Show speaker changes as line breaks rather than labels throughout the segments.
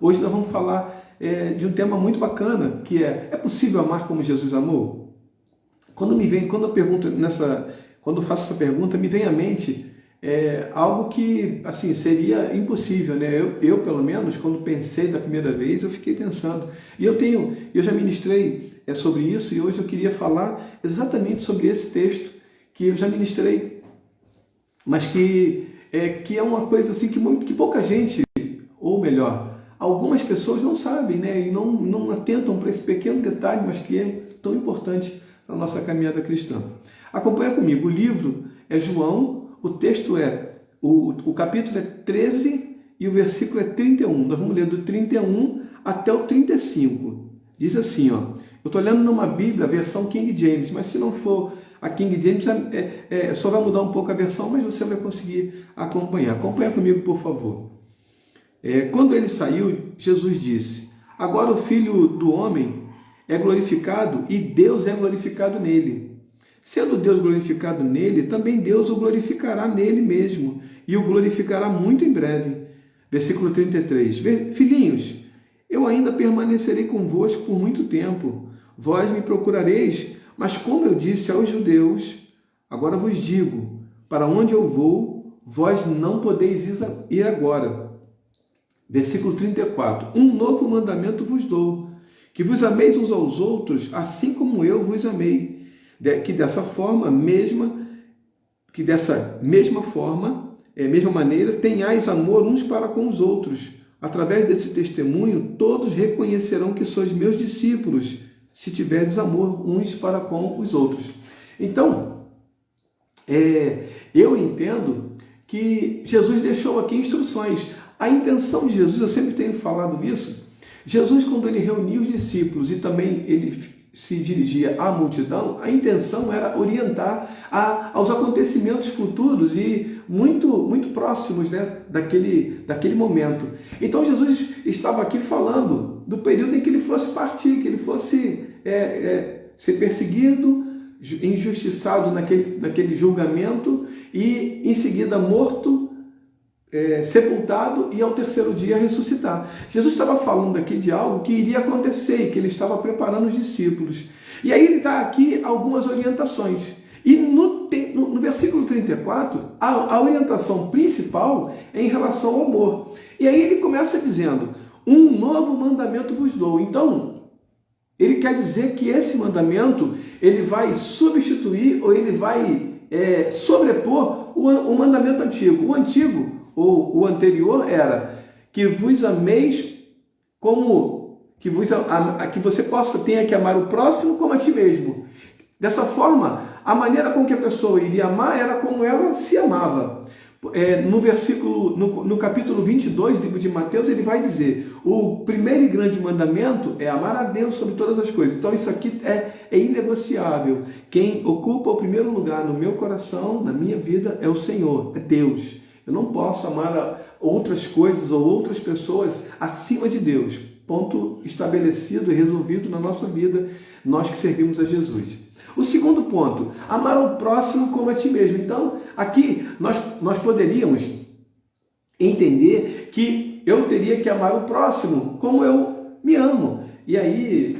Hoje nós vamos falar de um tema muito bacana, que é possível amar como Jesus amou? Quando eu faço essa pergunta, me vem à mente algo que, assim, seria impossível, né? Eu, pelo menos, quando pensei da primeira vez, eu fiquei pensando. E eu já ministrei sobre isso, e hoje eu queria falar exatamente sobre esse texto que eu já ministrei, mas que é uma coisa assim que pouca gente, ou melhor, algumas pessoas não sabem, né? E não atentam para esse pequeno detalhe, mas que é tão importante na nossa caminhada cristã. Acompanha comigo, o livro é João, o texto o capítulo é 13 e o versículo é 31. Nós vamos ler do 31 até o 35. Diz assim, ó, eu estou lendo numa Bíblia, a versão King James, mas se não for a King James, só vai mudar um pouco a versão, mas você vai conseguir acompanhar. Acompanha comigo, por favor. Quando ele saiu, Jesus disse: agora o Filho do Homem é glorificado e Deus é glorificado nele. Sendo Deus glorificado nele, também Deus o glorificará nele mesmo e o glorificará muito em breve. Versículo 33. Filhinhos, eu ainda permanecerei convosco por muito tempo. Vós me procurareis, mas como eu disse aos judeus, agora vos digo, para onde eu vou, vós não podeis ir agora. Versículo 34. Um novo mandamento vos dou, que vos ameis uns aos outros, assim como eu vos amei. Que dessa mesma maneira, tenhais amor uns para com os outros. Através desse testemunho, todos reconhecerão que sois meus discípulos, se tiverdes amor uns para com os outros. Então, eu entendo que Jesus deixou aqui instruções. A intenção de Jesus, eu sempre tenho falado isso, Jesus, quando ele reuniu os discípulos e também ele se dirigia à multidão, a intenção era orientar aos acontecimentos futuros e muito, muito próximos, né, daquele momento. Então Jesus estava aqui falando do período em que ele fosse partir, que ele fosse ser perseguido, injustiçado naquele julgamento e em seguida morto, sepultado e ao terceiro dia ressuscitar. Jesus estava falando aqui de algo que iria acontecer e que ele estava preparando os discípulos. E aí ele dá aqui algumas orientações. E no versículo 34, a orientação principal é em relação ao amor. E aí ele começa dizendo: um novo mandamento vos dou. Então, ele quer dizer que esse mandamento ele vai substituir ou ele vai sobrepor o mandamento antigo. O antigo, ou o anterior, era que vos ameis que você tenha que amar o próximo como a ti mesmo. Dessa forma, a maneira com que a pessoa iria amar era como ela se amava. No capítulo 22 do livro de Mateus, ele vai dizer: o primeiro e grande mandamento é amar a Deus sobre todas as coisas. Então isso aqui é inegociável. Quem ocupa o primeiro lugar no meu coração, na minha vida, é o Senhor, é Deus. Eu não posso amar outras coisas ou outras pessoas acima de Deus. Ponto estabelecido e resolvido na nossa vida, nós que servimos a Jesus. O segundo ponto, amar o próximo como a ti mesmo. Então, aqui nós poderíamos entender que eu teria que amar o próximo como eu me amo. E aí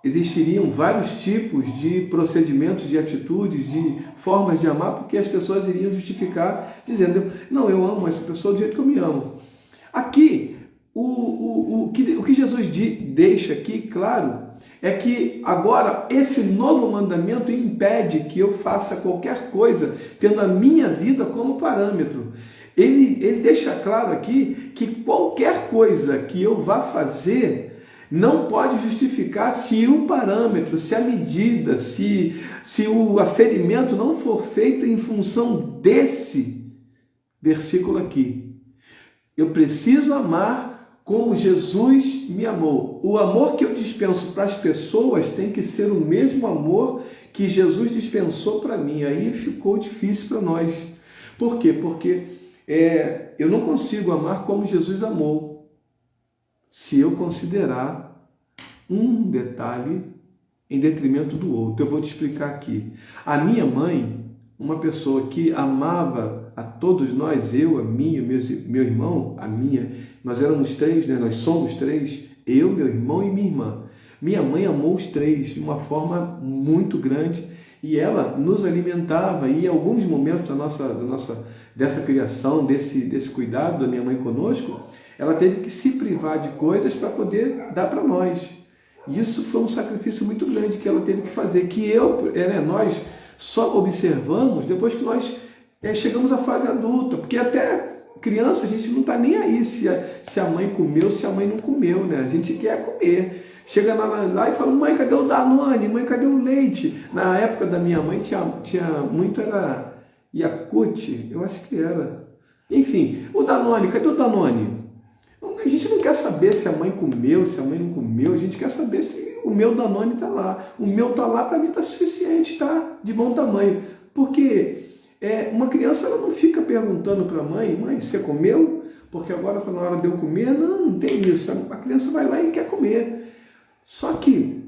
existiriam vários tipos de procedimentos, de atitudes, de formas de amar, porque as pessoas iriam justificar dizendo: não, eu amo essa pessoa do jeito que eu me amo. Aqui, o que Jesus deixa aqui claro é que agora esse novo mandamento impede que eu faça qualquer coisa tendo a minha vida como parâmetro. Ele deixa claro aqui que qualquer coisa que eu vá fazer não pode justificar se o parâmetro, se a medida, se o aferimento não for feito em função desse versículo aqui. Eu preciso amar como Jesus me amou. O amor que eu dispenso para as pessoas tem que ser o mesmo amor que Jesus dispensou para mim. Aí ficou difícil para nós. Por quê? Porque eu não consigo amar como Jesus amou se eu considerar um detalhe em detrimento do outro. Eu vou te explicar aqui. A minha mãe, uma pessoa que amava a todos nós, eu, a minha, meu irmão, a minha, nós éramos três, né? Nós somos três, eu, meu irmão e minha irmã. Minha mãe amou os três de uma forma muito grande e ela nos alimentava e em alguns momentos dessa criação, desse cuidado da minha mãe conosco, ela teve que se privar de coisas para poder dar para nós. Isso foi um sacrifício muito grande que ela teve que fazer, que nós só observamos depois que nós chegamos à fase adulta, porque até criança a gente não está nem aí se a mãe comeu, se a mãe não comeu, né? A gente quer comer. Chega lá e fala, mãe, cadê o Danone? Mãe, cadê o leite? Na época da minha mãe tinha muito, era Yakult, eu acho que era. Enfim, o Danone, cadê o Danone? A gente não quer saber se a mãe comeu, se a mãe não comeu, a gente quer saber se o meu Danone está lá. O meu está lá, para mim está suficiente, está de bom tamanho. Porque uma criança ela não fica perguntando para a mãe, você comeu? Porque agora está na hora de eu comer? Não tem isso. A criança vai lá e quer comer. Só que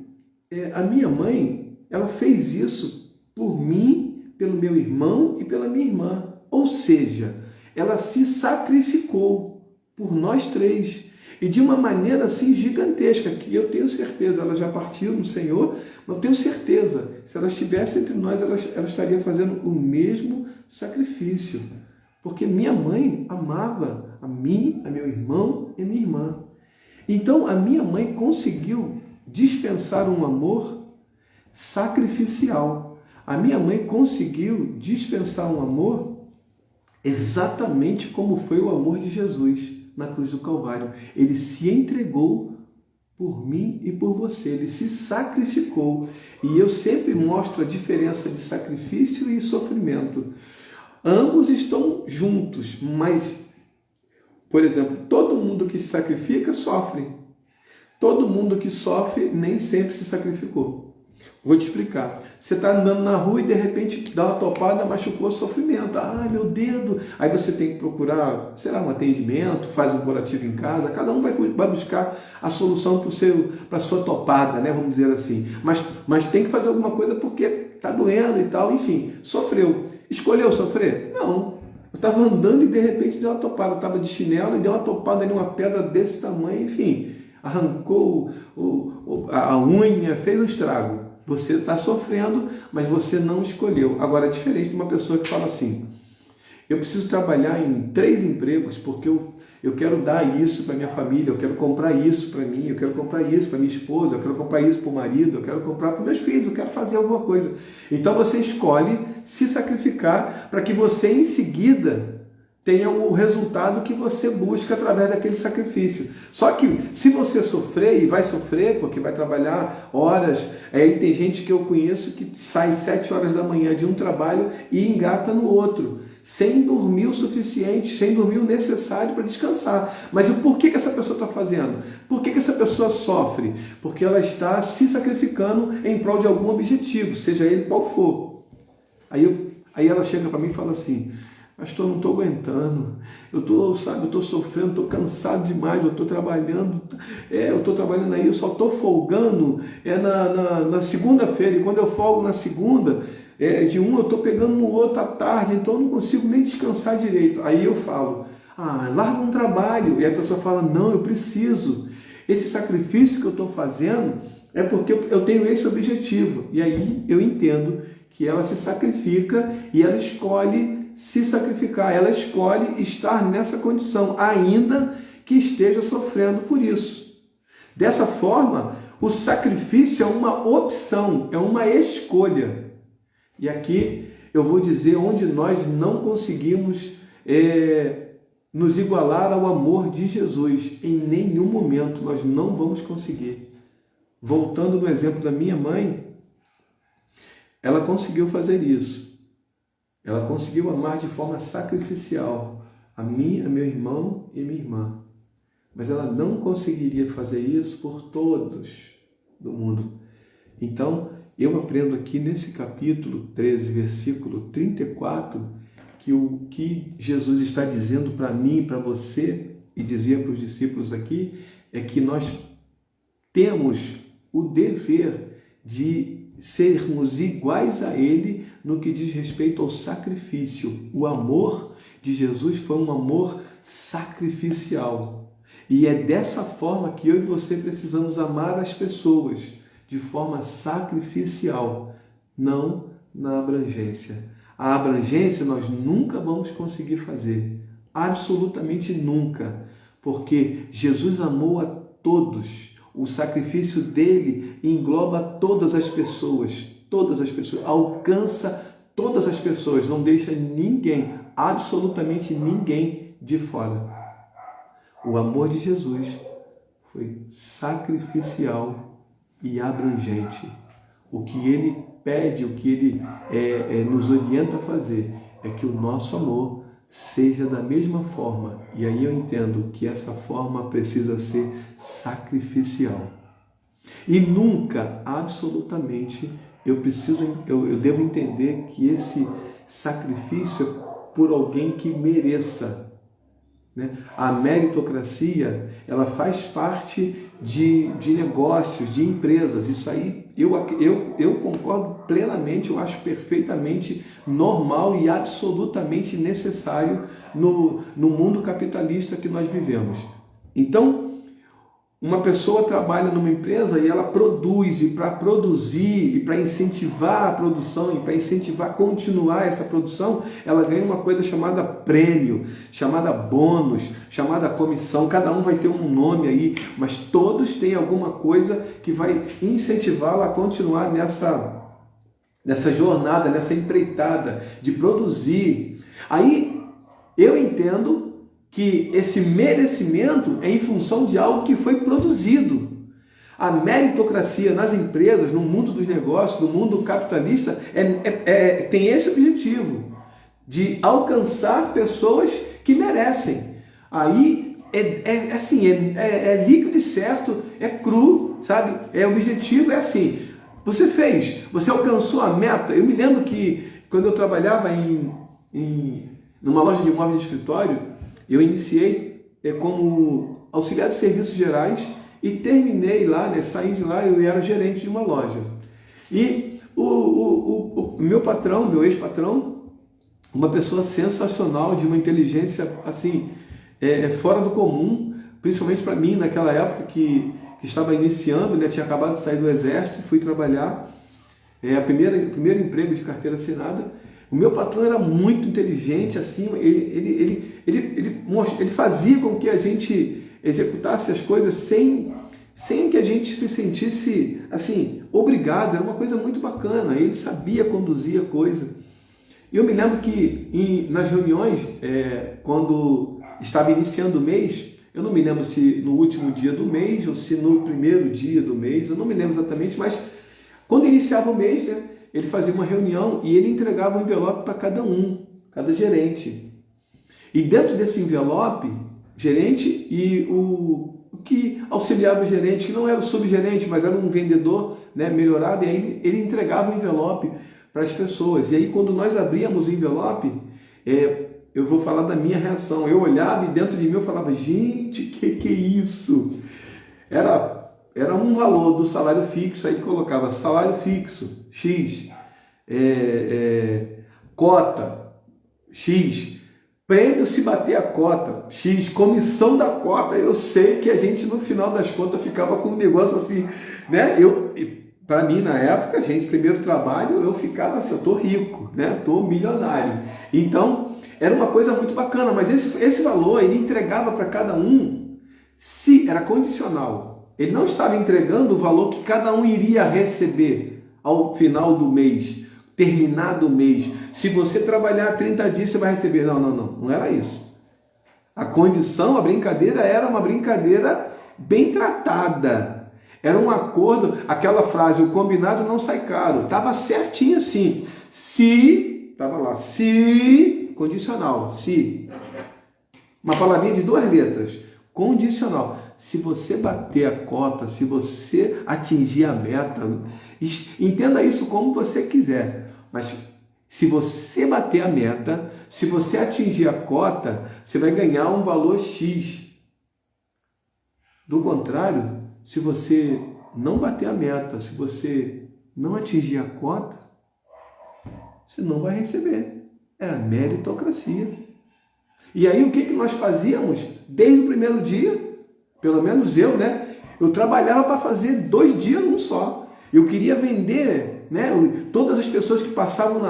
a minha mãe, ela fez isso por mim, pelo meu irmão e pela minha irmã. Ou seja, ela se sacrificou por nós três, e de uma maneira assim gigantesca, que eu tenho certeza, ela já partiu no Senhor, mas eu tenho certeza, se ela estivesse entre nós, ela estaria fazendo o mesmo sacrifício, porque minha mãe amava a mim, a meu irmão e minha irmã. Então a minha mãe conseguiu dispensar um amor sacrificial. A minha mãe conseguiu dispensar um amor exatamente como foi o amor de Jesus na cruz do Calvário. Ele se entregou por mim e por você. Ele se sacrificou. E eu sempre mostro a diferença de sacrifício e sofrimento. Ambos estão juntos, mas, por exemplo, todo mundo que se sacrifica sofre. Todo mundo que sofre nem sempre se sacrificou. Vou te explicar. Você está andando na rua e de repente dá uma topada, machucou, sofrimento. Ai, meu dedo. Aí você tem que procurar, um atendimento, faz um curativo em casa. Cada um vai buscar a solução para a sua topada, né? Vamos dizer assim. Mas tem que fazer alguma coisa porque está doendo e tal. Enfim, sofreu. Escolheu sofrer? Não. Eu estava andando e de repente deu uma topada. Eu estava de chinelo e deu uma topada em uma pedra desse tamanho. Enfim, arrancou a unha, fez um estrago. Você está sofrendo, mas você não escolheu. Agora, é diferente de uma pessoa que fala assim, eu preciso trabalhar em 3 empregos porque eu quero dar isso para minha família, eu quero comprar isso para mim, eu quero comprar isso para minha esposa, eu quero comprar isso para o marido, eu quero comprar para meus filhos, eu quero fazer alguma coisa. Então você escolhe se sacrificar para que você em seguida tenha o resultado que você busca através daquele sacrifício. Só que se você sofrer, e vai sofrer, porque vai trabalhar horas, aí tem gente que eu conheço que sai 7 horas da manhã de um trabalho e engata no outro, sem dormir o suficiente, sem dormir o necessário para descansar. Mas o porquê que essa pessoa está fazendo? Por que essa pessoa sofre? Porque ela está se sacrificando em prol de algum objetivo, seja ele qual for. Aí ela chega para mim e fala assim, pastor, não estou aguentando, eu estou sofrendo, estou cansado demais, eu estou trabalhando aí, eu só estou folgando na segunda-feira, e quando eu folgo na segunda, de um eu estou pegando no outro à tarde, então eu não consigo nem descansar direito. Aí eu falo, larga um trabalho, e a pessoa fala, não, eu preciso, esse sacrifício que eu estou fazendo é porque eu tenho esse objetivo, e aí eu entendo que ela se sacrifica e ela escolhe se sacrificar, ela escolhe estar nessa condição, ainda que esteja sofrendo por isso. Dessa forma, o sacrifício é uma opção, é uma escolha. E aqui eu vou dizer onde nós não conseguimos nos igualar ao amor de Jesus. Em nenhum momento nós não vamos conseguir. Voltando no exemplo da minha mãe, ela conseguiu fazer isso. Ela conseguiu amar de forma sacrificial a mim, a meu irmão e minha irmã. Mas ela não conseguiria fazer isso por todos do mundo. Então, eu aprendo aqui nesse capítulo 13, versículo 34, que o que Jesus está dizendo para mim e para você, e dizia para os discípulos aqui, é que nós temos o dever de sermos iguais a Ele no que diz respeito ao sacrifício. O amor de Jesus foi um amor sacrificial. E é dessa forma que eu e você precisamos amar as pessoas, de forma sacrificial, não na abrangência. A abrangência nós nunca vamos conseguir fazer, absolutamente nunca, porque Jesus amou a todos. O sacrifício dele engloba todas as pessoas, alcança todas as pessoas, não deixa ninguém, absolutamente ninguém de fora. O amor de Jesus foi sacrificial e abrangente. O que ele pede, o que ele nos orienta a fazer é que o nosso amor seja da mesma forma. E aí eu entendo que essa forma precisa ser sacrificial. E nunca, absolutamente, eu devo entender que esse sacrifício é por alguém que mereça. A meritocracia, ela faz parte de negócios, de empresas. Isso aí eu concordo plenamente, eu acho perfeitamente normal e absolutamente necessário no mundo capitalista que nós vivemos. Então, uma pessoa trabalha numa empresa e ela produz, e para produzir, e para incentivar a produção, e para incentivar a continuar essa produção, ela ganha uma coisa chamada prêmio, chamada bônus, chamada comissão. Cada um vai ter um nome aí, mas todos têm alguma coisa que vai incentivá-la a continuar nessa jornada, nessa empreitada de produzir. Aí eu entendo que esse merecimento é em função de algo que foi produzido. A meritocracia nas empresas, no mundo dos negócios, no mundo capitalista, tem esse objetivo, de alcançar pessoas que merecem. Aí é líquido e certo, é cru, sabe? O objetivo é assim, você alcançou a meta. Eu me lembro que quando eu trabalhava numa loja de imóveis de escritório, eu iniciei como auxiliar de serviços gerais e terminei lá, saí de lá, eu era gerente de uma loja. E o meu patrão, meu ex-patrão, uma pessoa sensacional, de uma inteligência assim, fora do comum, principalmente para mim naquela época que estava iniciando, tinha acabado de sair do exército, fui trabalhar, o primeiro emprego de carteira assinada. O meu patrão era muito inteligente, assim, ele fazia com que a gente executasse as coisas sem que a gente se sentisse assim, obrigado. Era uma coisa muito bacana, ele sabia conduzir a coisa. E eu me lembro que nas reuniões, quando estava iniciando o mês, eu não me lembro se no último dia do mês ou se no primeiro dia do mês, eu não me lembro exatamente, mas quando iniciava o mês, ele fazia uma reunião e ele entregava um envelope para cada gerente. E dentro desse envelope, gerente e o que auxiliava o gerente, que não era o subgerente, mas era um vendedor melhorado, e aí ele entregava o envelope para as pessoas. E aí quando nós abríamos o envelope, eu vou falar da minha reação. Eu olhava e dentro de mim eu falava, gente, que é isso? Era um valor do salário fixo, aí colocava salário fixo, X, cota, X, prêmio se bater a cota, X, comissão da cota. Eu sei que a gente no final das contas ficava com um negócio assim, para mim na época, primeiro trabalho, eu ficava assim, eu tô rico, tô milionário. Então, era uma coisa muito bacana, mas esse valor ele entregava para cada um, se era condicional. Ele não estava entregando o valor que cada um iria receber ao final do mês, terminado o mês. Se você trabalhar 30 dias, você vai receber. Não era isso. A condição, a brincadeira era uma brincadeira bem tratada. Era um acordo, aquela frase, o combinado não sai caro. Estava certinho assim. Estava lá, condicional, uma palavrinha de 2 letras, condicional. Se você bater a cota, se você atingir a meta, entenda isso como você quiser, mas se você bater a meta, se você atingir a cota, você vai ganhar um valor X. Do contrário, se você não bater a meta, se você não atingir a cota, você não vai receber. É a meritocracia. E aí o que nós fazíamos? Desde o primeiro dia, pelo menos eu, né? Eu trabalhava para fazer 2 dias num só. Eu queria vender, né? Todas as pessoas que passavam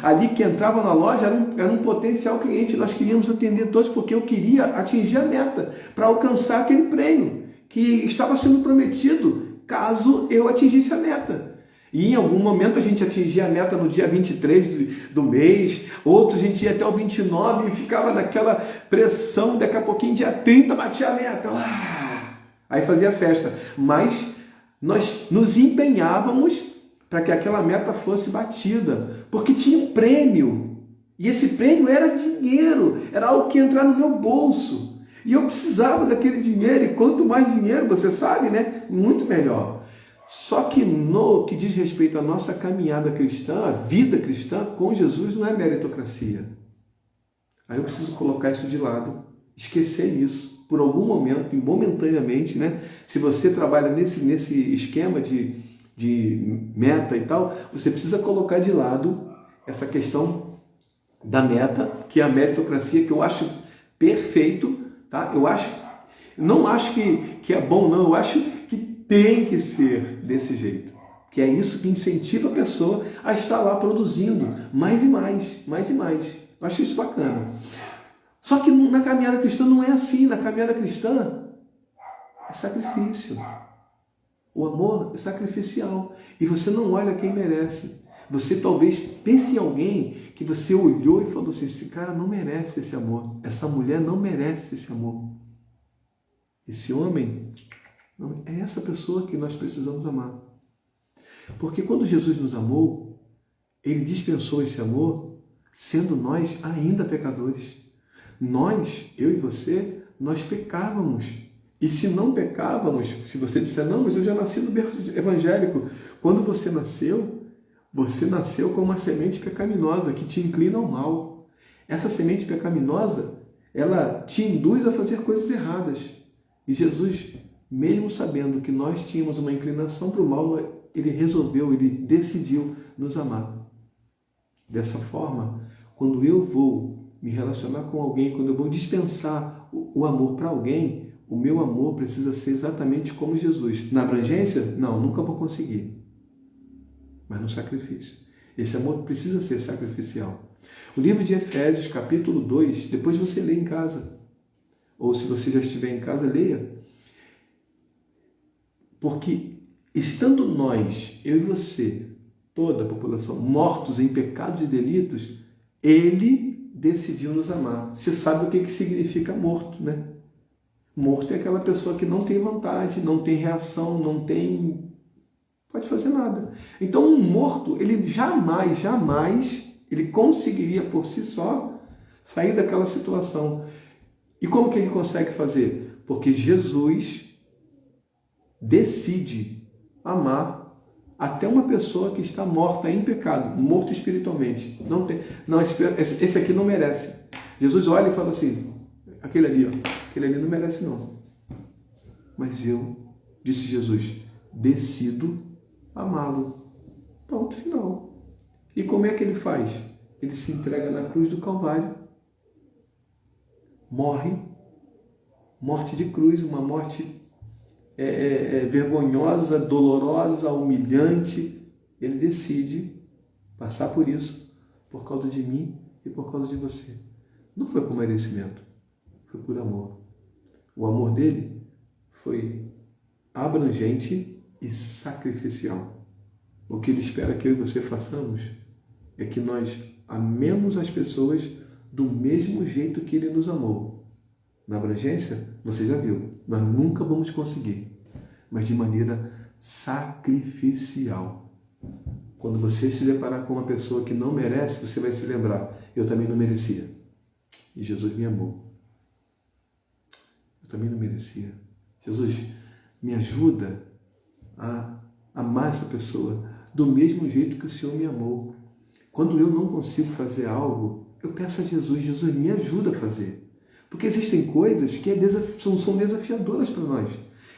ali, que entravam na loja, eram um potencial cliente. Nós queríamos atender todos porque eu queria atingir a meta para alcançar aquele prêmio que estava sendo prometido caso eu atingisse a meta. E em algum momento a gente atingia a meta no dia 23 do mês, outro a gente ia até o 29 e ficava naquela pressão, daqui a pouquinho dia 30 batia a meta. Aí fazia festa. Mas nós nos empenhávamos para que aquela meta fosse batida, porque tinha um prêmio. E esse prêmio era dinheiro, era algo que ia entrar no meu bolso. E eu precisava daquele dinheiro, e quanto mais dinheiro, você sabe, né? Muito melhor. Só que no que diz respeito à nossa caminhada cristã, a vida cristã com Jesus não é meritocracia. Aí eu preciso colocar isso de lado, esquecer isso por algum momento, momentaneamente, né? Se você trabalha nesse esquema de meta e tal, você precisa colocar de lado essa questão da meta, que é a meritocracia, que eu acho perfeito, tá? Não acho que é bom, não. Eu acho que tem que ser desse jeito. Que é isso que incentiva a pessoa a estar lá produzindo mais e mais, mais e mais. Eu acho isso bacana. Só que na caminhada cristã não é assim. Na caminhada cristã é sacrifício. O amor é sacrificial. E você não olha quem merece. Você talvez pense em alguém que você olhou e falou assim, esse cara não merece esse amor. Essa mulher não merece esse amor. Esse homem, não, é essa pessoa que nós precisamos amar. Porque quando Jesus nos amou, Ele dispensou esse amor, sendo nós ainda pecadores. Nós, eu e você, nós pecávamos. E se não pecávamos, se você disser, não, mas eu já nasci no berço evangélico. Quando você nasceu com uma semente pecaminosa que te inclina ao mal. Essa semente pecaminosa, ela te induz a fazer coisas erradas. E Jesus, mesmo sabendo que nós tínhamos uma inclinação para o mal, ele decidiu nos amar. Dessa forma, quando eu vou me relacionar com alguém, quando eu vou dispensar o amor para alguém, o meu amor precisa ser exatamente como Jesus. Na abrangência? Não, nunca vou conseguir. Mas no sacrifício. Esse amor precisa ser sacrificial. O livro de Efésios, capítulo 2, depois você lê em casa. Ou se você já estiver em casa, leia. Porque estando nós, eu e você, toda a população, mortos em pecados e delitos, Ele decidiu nos amar. Você sabe o que significa morto, né? Morto é aquela pessoa que não tem vontade, não tem reação, pode fazer nada. Então um morto, ele jamais, ele conseguiria por si só sair daquela situação. E como que ele consegue fazer? Porque Jesus decide amar até uma pessoa que está morta em pecado, morto espiritualmente. Não, esse aqui não merece. Jesus olha e fala assim, aquele ali não merece não. Mas eu, disse Jesus, decido amá-lo. Ponto final. E como é que ele faz? Ele se entrega na cruz do Calvário, morre, morte de cruz, uma morte vergonhosa, dolorosa, humilhante. Ele decide passar por isso, por causa de mim e por causa de você. Não foi por merecimento, foi por amor. O amor dele foi abrangente e sacrificial. O que ele espera que eu e você façamos é que nós amemos as pessoas do mesmo jeito que ele nos amou. Na abrangência, você já viu, nós nunca vamos conseguir, mas de maneira sacrificial. Quando você se deparar com uma pessoa que não merece, você vai se lembrar, eu também não merecia. E Jesus me amou. Eu também não merecia. Jesus, me ajuda a amar essa pessoa do mesmo jeito que o Senhor me amou. Quando eu não consigo fazer algo, eu peço a Jesus, Jesus, me ajuda a fazer. Porque existem coisas que são desafiadoras para nós.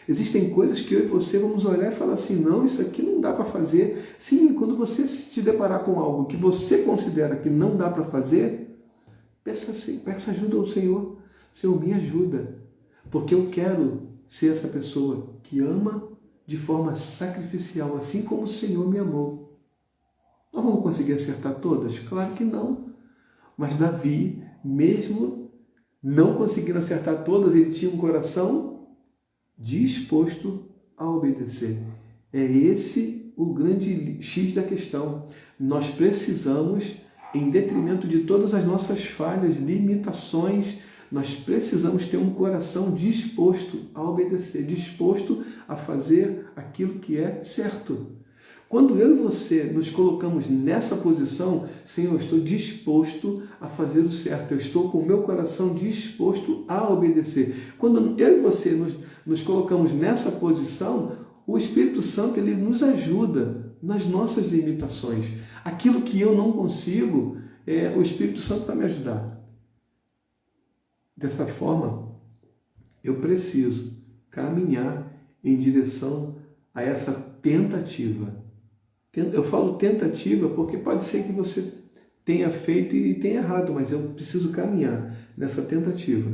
Existem coisas que eu e você vamos olhar e falar assim, não, isso aqui não dá para fazer. Sim, quando você se deparar com algo que você considera que não dá para fazer, Peça ajuda ao Senhor. Senhor, me ajuda, porque eu quero ser essa pessoa que ama de forma sacrificial, assim como o Senhor me amou. Nós vamos conseguir acertar todas? Claro que não. Mas Davi, mesmo não conseguindo acertar todas, ele tinha um coração disposto a obedecer. É esse o grande X da questão. Nós precisamos, em detrimento de todas as nossas falhas, limitações, nós precisamos ter um coração disposto a obedecer, disposto a fazer aquilo que é certo. Quando eu e você nos colocamos nessa posição, Senhor, eu estou disposto a fazer o certo, eu estou com o meu coração disposto a obedecer. Quando eu e você nos colocamos nessa posição, o Espírito Santo ele nos ajuda nas nossas limitações. Aquilo que eu não consigo, o Espírito Santo vai me ajudar. Dessa forma, eu preciso caminhar em direção a essa tentativa. Eu falo tentativa porque pode ser que você tenha feito e tenha errado, mas eu preciso caminhar nessa tentativa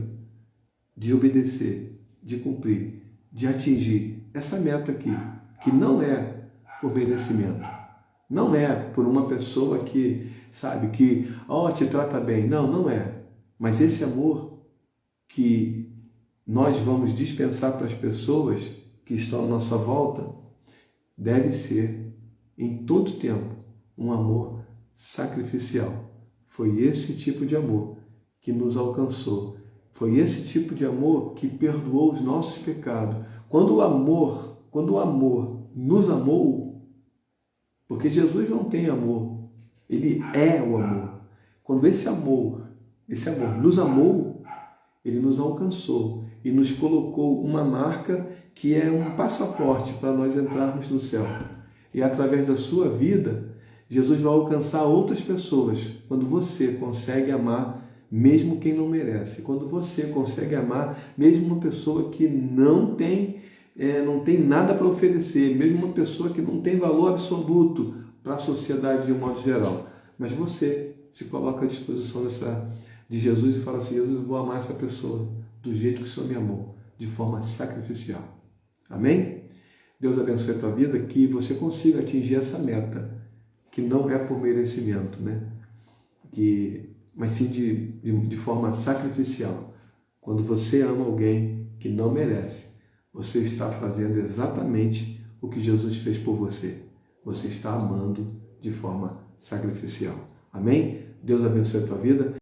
de obedecer, de cumprir, de atingir essa meta aqui, que não é por merecimento, não é por uma pessoa que, sabe, que te trata bem. Não, não é. Mas esse amor que nós vamos dispensar para as pessoas que estão à nossa volta deve ser, em todo tempo, um amor sacrificial. Foi esse tipo de amor que nos alcançou. Foi esse tipo de amor que perdoou os nossos pecados. Quando o amor nos amou, porque Jesus não tem amor, ele é o amor. Quando esse amor nos amou, ele nos alcançou e nos colocou uma marca que é um passaporte para nós entrarmos no céu. E através da sua vida, Jesus vai alcançar outras pessoas. Quando você consegue amar mesmo quem não merece, quando você consegue amar mesmo uma pessoa que não tem nada para oferecer, mesmo uma pessoa que não tem valor absoluto para a sociedade de um modo geral, mas você se coloca à disposição de Jesus e fala assim: Jesus, eu vou amar essa pessoa do jeito que o Senhor me amou, de forma sacrificial. Amém? Deus abençoe a tua vida, que você consiga atingir essa meta, que não é por merecimento, né? Mas sim de forma sacrificial. Quando você ama alguém que não merece, você está fazendo exatamente o que Jesus fez por você. Você está amando de forma sacrificial. Amém? Deus abençoe a tua vida.